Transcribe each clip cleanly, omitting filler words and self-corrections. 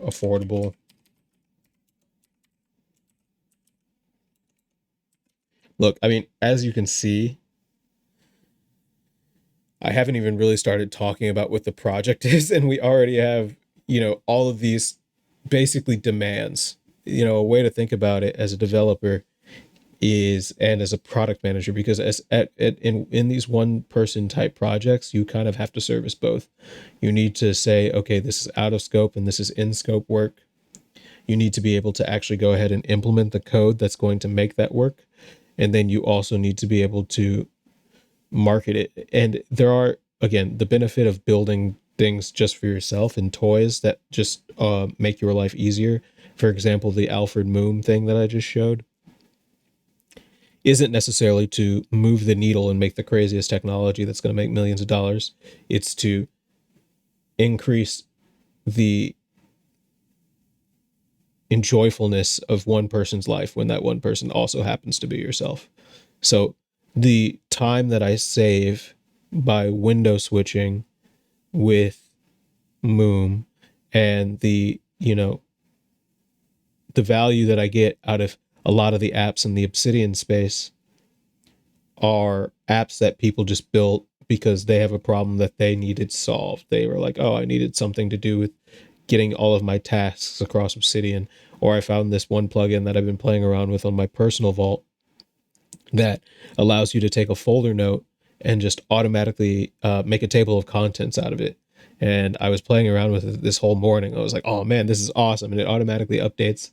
affordable. Look, I mean, as you can see, I haven't even really started talking about what the project is, and we already have, all of these basically demands. A way to think about it as a developer is, and as a product manager, because in these one person type projects, you kind of have to service both. You need to say, okay, this is out of scope and this is in scope work. You need to be able to actually go ahead and implement the code that's going to make that work. And then you also need to be able to market it. And there are, again, the benefit of building things just for yourself and toys that just make your life easier. For example, the Alfred Moon thing that I just showed isn't necessarily to move the needle and make the craziest technology that's going to make millions of dollars. It's to increase the enjoyfulness of one person's life when that one person also happens to be yourself. So the time that I save by window switching with Moom, and the value that I get out of a lot of the apps in the Obsidian space are apps that people just built because they have a problem that they needed solved. They were like, oh, I needed something to do with getting all of my tasks across Obsidian. Or I found this one plugin that I've been playing around with on my personal vault that allows you to take a folder note and just automatically make a table of contents out of it. And I was playing around with it this whole morning. I was like, oh man, this is awesome. And it automatically updates.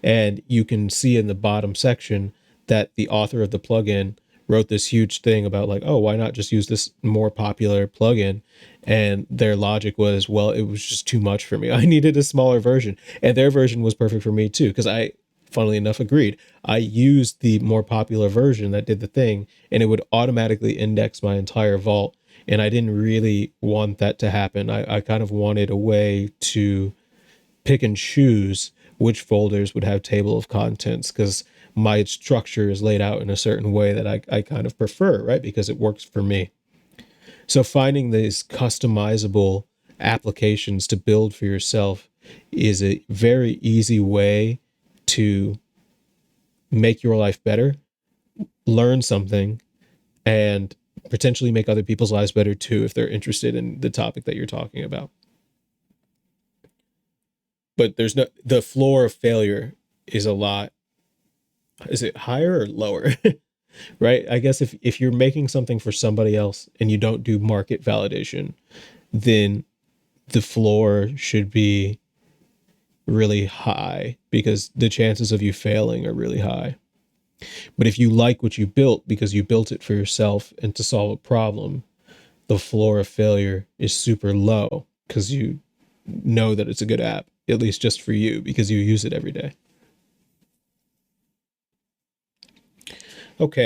And you can see in the bottom section that the author of the plugin wrote this huge thing about like, oh, why not just use this more popular plugin? And their logic was, well, it was just too much for me. I needed a smaller version. And their version was perfect for me too, because I, funnily enough, agreed. I used the more popular version that did the thing, and it would automatically index my entire vault. And I didn't really want that to happen. I kind of wanted a way to pick and choose which folders would have table of contents, because my structure is laid out in a certain way that I kind of prefer, right? Because it works for me. So finding these customizable applications to build for yourself is a very easy way to make your life better, learn something, and potentially make other people's lives better too if they're interested in the topic that you're talking about. But the floor of failure is a lot. Is it higher or lower? Right? I guess if you're making something for somebody else and you don't do market validation, then the floor should be really high because the chances of you failing are really high. But if you like what you built because you built it for yourself and to solve a problem, the floor of failure is super low because you know that it's a good app, at least just for you, because you use it every day. Okay.